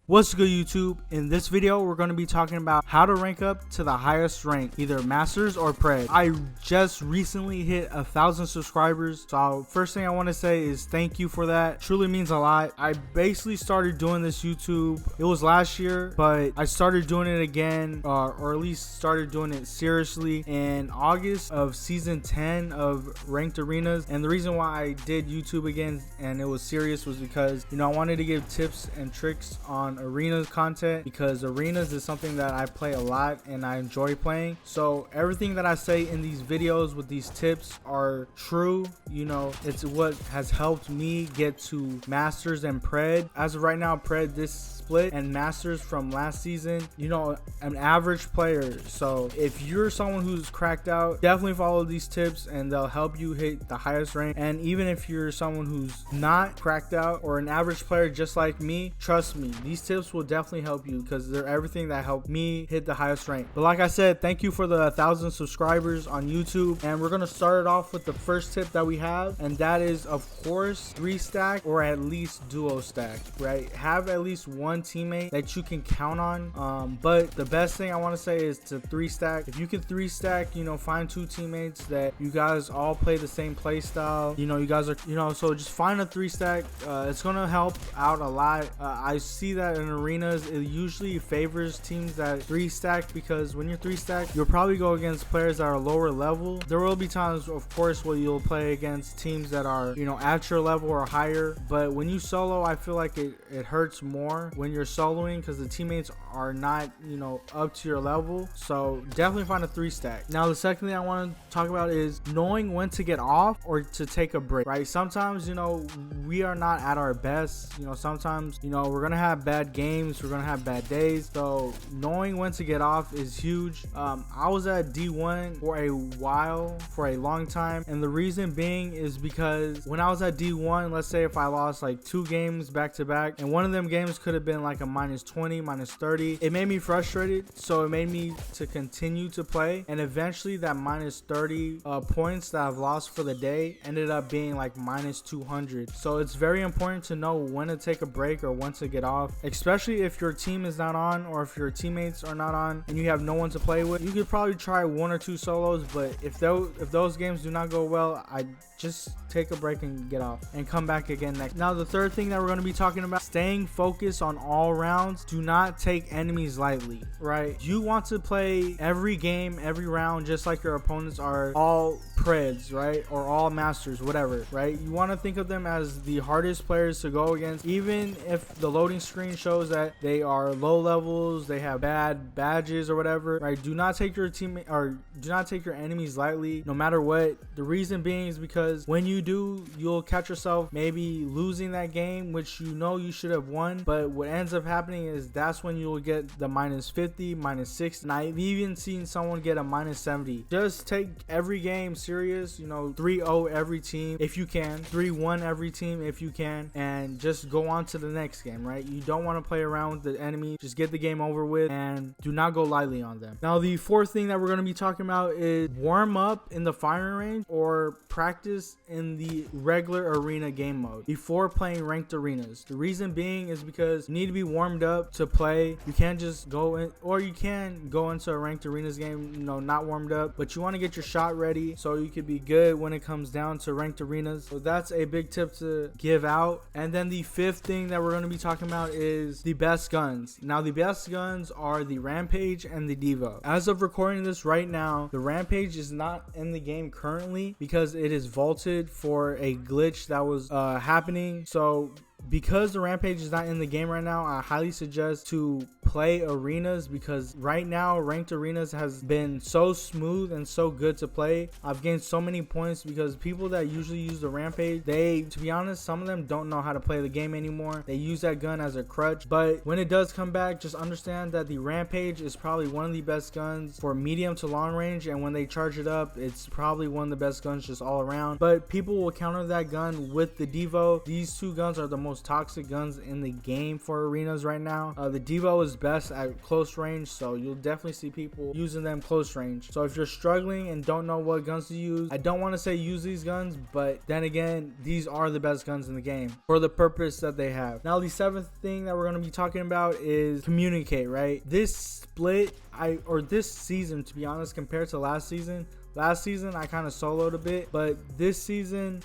What's good, YouTube? In this video we're going to be talking about how to rank up to the highest rank, either masters or pred. I just recently hit 1,000 subscribers, so first thing I want to say is thank you for that. Truly means a lot. I basically started doing this YouTube, it was last year, but I started doing it again, or at least started doing it seriously in August of season 10 of Ranked Arenas. And the reason why I did YouTube again and it was serious was because, I wanted to give tips and tricks on arenas content, because arenas is something that I play a lot and I enjoy playing. So everything that I say in these videos with these tips are true. It's what has helped me get to masters and pred. As of right now, pred this split and masters from last season, an average player. So if you're someone who's cracked out, definitely follow these tips and they'll help you hit the highest rank. And even if you're someone who's not cracked out or an average player just like me, trust me, these tips will definitely help you because they're everything that helped me hit the highest rank. But like I said, thank you for the 1,000 subscribers on YouTube, and we're gonna start it off with the first tip that we have, and that is, of course, 3-stack or at least duo stack, right? Have at least one teammate that you can count on. But the best thing I want to say is to 3-stack. If you can 3-stack, find two teammates that you guys all play the same play style. You guys are, so just find a 3-stack. It's gonna help out a lot. I see that in arenas, it usually favors teams that 3-stack, because when you're 3-stack, you'll probably go against players that are lower level. There will be times, of course, where you'll play against teams that are, at your level or higher. But when you solo, I feel like it hurts more when you're soloing, because the teammates are not, up to your level. So definitely find a 3-stack. Now, the second thing I want to talk about is knowing when to get off or to take a break, right? Sometimes, we are not at our best. Sometimes, we're gonna have bad games, we're gonna have bad days. So knowing when to get off is huge. I was at D1 for a while, for a long time, and the reason being is because when I was at D1, let's say if I lost like 2 games back to back, and one of them games could have been like a -20, -30, it made me frustrated, so it made me to continue to play, and eventually that -30 points that I've lost for the day ended up being like -200. So it's very important to know when to take a break or when to get off, especially if your team is not on, or if your teammates are not on and you have no one to play with. You could probably try 1 or 2 solos, but if those games do not go well, I just take a break and get off and come back again next. Now, the third thing that we're going to be talking about, staying focused on all rounds. Do not take enemies lightly, right? You want to play every game, every round, just like your opponents are all preds, right? Or all masters, whatever, right? You want to think of them as the hardest players to go against, even if the loading screen shows that they are low levels, they have bad badges or whatever, right? Do not take your teammate, or do not take your enemies lightly, no matter what. The reason being is because when you do, you'll catch yourself maybe losing that game, which you should have won. But what ends up happening is that's when you'll get the -50, -60, and I've even seen someone get a -70. Just take every game serious, 3-0 every team if you can, 3-1 every team if you can, and just go on to the next game, right? You don't want to play around with the enemy. Just get the game over with and do not go lightly on them. Now, the fourth thing that we're going to be talking about is warm up in the firing range or practice in the regular arena game mode before playing ranked arenas. The reason being is because you need to be warmed up to play. You can't just go in, or you can go into a ranked arenas game, not warmed up, but you want to get your shot ready so you could be good when it comes down to ranked arenas. So that's a big tip to give out. And then the fifth thing that we're going to be talking about is the best guns. Now, the best guns are the Rampage and the Devo. As of recording this right now, the Rampage is not in the game currently because it is vaulted for a glitch that was happening. So because the Rampage is not in the game right now, I highly suggest to play arenas, because right now ranked arenas has been so smooth and so good to play. I've gained so many points because people that usually use the Rampage, to be honest, some of them don't know how to play the game anymore. They use that gun as a crutch. But when it does come back, just understand that the Rampage is probably one of the best guns for medium to long range, and when they charge it up, it's probably one of the best guns just all around. But people will counter that gun with the Devo. These two guns are the most most toxic guns in the game for arenas right now. The Devo is best at close range, so you'll definitely see people using them close range. So if you're struggling and don't know what guns to use, I don't want to say use these guns, but then again, these are the best guns in the game for the purpose that they have. Now the seventh thing that we're going to be talking about is communicate, right? This split, or this season, to be honest, compared to last season I kind of soloed a bit, but this season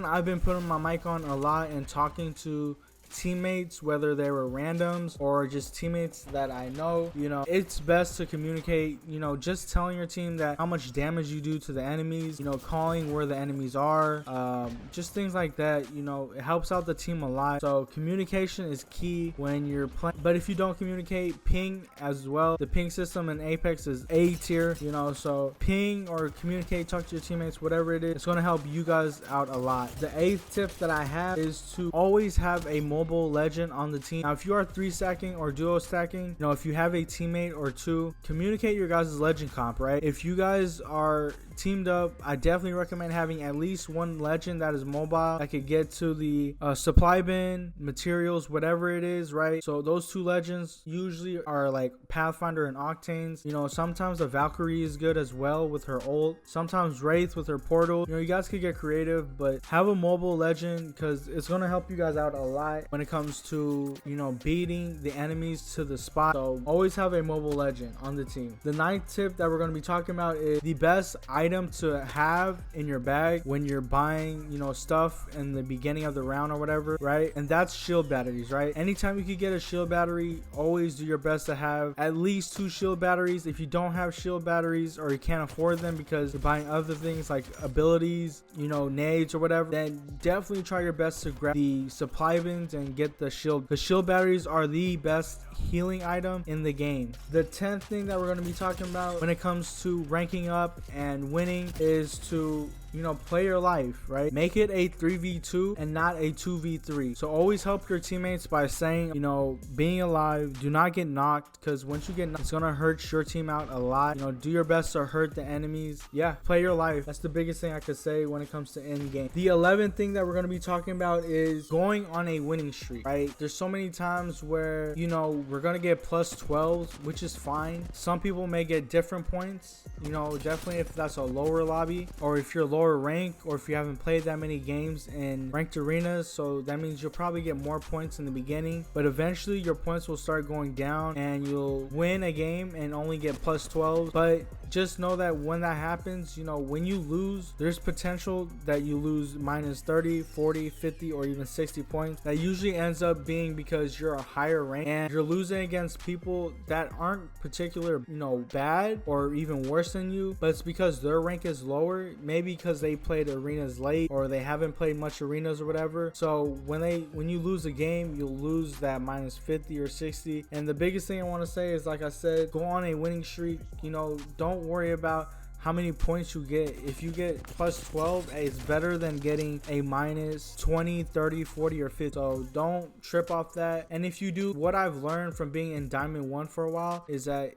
I've been putting my mic on a lot and talking to teammates, whether they were randoms or just teammates that I know. You know, it's best to communicate, you know, just telling your team that how much damage you do to the enemies, you know, calling where the enemies are, just things like that. You know, it helps out the team a lot. So communication is key when you're playing. But if you don't communicate, ping as well. The ping system in Apex is A tier, you know, so ping or communicate, talk to your teammates, whatever it is, it's going to help you guys out a lot. The eighth tip that I have is to always have a mobile legend on the team. Now if you are 3-stacking or duo stacking, you know, if you have a teammate or two, communicate your guys' legend comp, right? If you guys are teamed up, I definitely recommend having at least one legend that is mobile that could get to the supply bin, materials, whatever it is, right? So those two legends usually are like Pathfinder and Octanes. You know, sometimes the Valkyrie is good as well with her ult, sometimes Wraith with her portal. You know, you guys could get creative, but have a mobile legend because it's going to help you guys out a lot when it comes to, you know, beating the enemies to the spot. So always have a mobile legend on the team. The ninth tip that we're going to be talking about is the best item to have in your bag when you're buying, you know, stuff in the beginning of the round or whatever, right? And that's shield batteries, right? Anytime you could get a shield battery, always do your best to have at least 2 shield batteries. If you don't have shield batteries or you can't afford them because you're buying other things like abilities, you know, nades or whatever, then definitely try your best to grab the supply bins and get the shield. The shield batteries are the best healing item in the game. The 10th thing that we're going to be talking about when it comes to ranking up and winning is to, you know, play your life, right? Make it a 3v2 and not a 2v3. So always help your teammates by saying, you know, being alive, do not get knocked, because once you get knocked, it's gonna hurt your team out a lot. You know, do your best to hurt the enemies. Yeah, play your life. That's the biggest thing I could say when it comes to end game. The 11th thing that we're gonna be talking about is going on a winning streak, right? There's so many times where, you know, we're gonna get plus 12s, which is fine. Some people may get different points, you know, definitely if that's a lower lobby or if you're lower rank or if you haven't played that many games in ranked arenas. So that means you'll probably get more points in the beginning, but eventually your points will start going down and you'll win a game and only get plus 12. But just know that when that happens, you know, when you lose, there's potential that you lose minus 30, 40, 50, or even 60 points. That usually ends up being because you're a higher rank and you're losing against people that aren't particular, you know, bad or even worse than you, but it's because their rank is lower, maybe because they played arenas late or they haven't played much arenas or whatever. So when you lose a game, you'll lose that minus 50 or 60. And the biggest thing I want to say is, like I said, go on a winning streak. You know, don't worry about how many points you get. If you get plus 12, it's better than getting a minus 20, 30, 40, or 50. So don't trip off that. And if you do, what I've learned from being in Diamond 1 for a while is that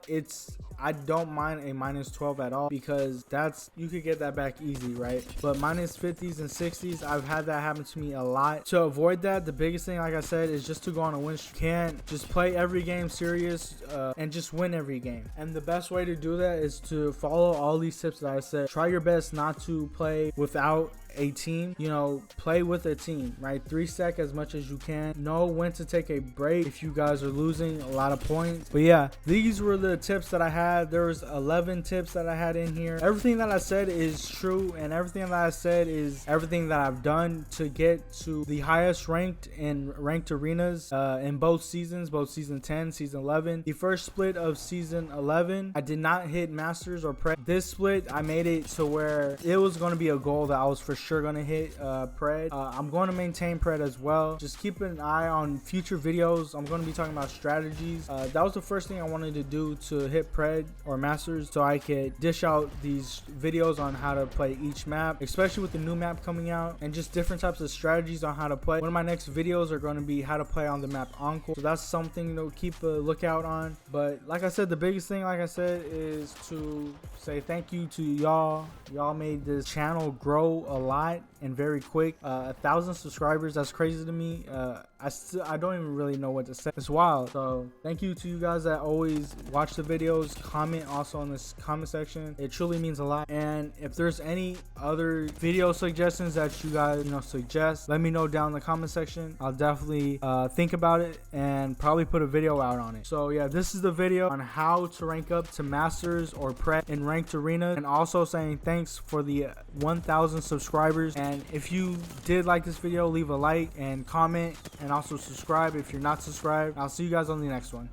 I don't mind a minus 12 at all, because you could get that back easy, right? But minus 50s and 60s, I've had that happen to me a lot. To avoid that, the biggest thing, like I said, is just to go on a win streak. You can't just play every game serious and just win every game. And the best way to do that is to follow all these tips that I said. Try your best not to play without a team. You know, play with a team, right? 3-stack as much as you can. Know when to take a break if you guys are losing a lot of points. But yeah, these were the tips that I had. There was 11 tips that I had in here. Everything that I said is true, and everything that I said is everything that I've done to get to the highest ranked in ranked arenas in both seasons, both season 10, season 11. The first split of season 11, I did not hit masters or pred. This split, I made it to where it was going to be a goal that I was for sure going to hit pred. I'm going to maintain pred as well. Just keep an eye on future videos. I'm going to be talking about strategies. That was the first thing I wanted to do to hit pred or masters, so I could dish out these videos on how to play each map, especially with the new map coming out, and just different types of strategies on how to play. One of my next videos are going to be how to play on the map Encore, so that's something to keep a lookout on. But like I said, the biggest thing, like I said, is to say thank you to y'all. Y'all made this channel grow a lot and very quick. 1,000 subscribers, that's crazy to me. I don't even really know what to say. It's wild. So thank you to you guys that always watch the videos, comment also in this comment section. It truly means a lot. And if there's any other video suggestions that you guys suggest, let me know down in the comment section. I'll definitely think about it and probably put a video out on it. So yeah, this is the video on how to rank up to masters or prep in ranked arenas, and also saying thanks for the 1,000 subscribers. And if you did like this video, leave a like and comment, and also subscribe if you're not subscribed. I'll see you guys on the next one.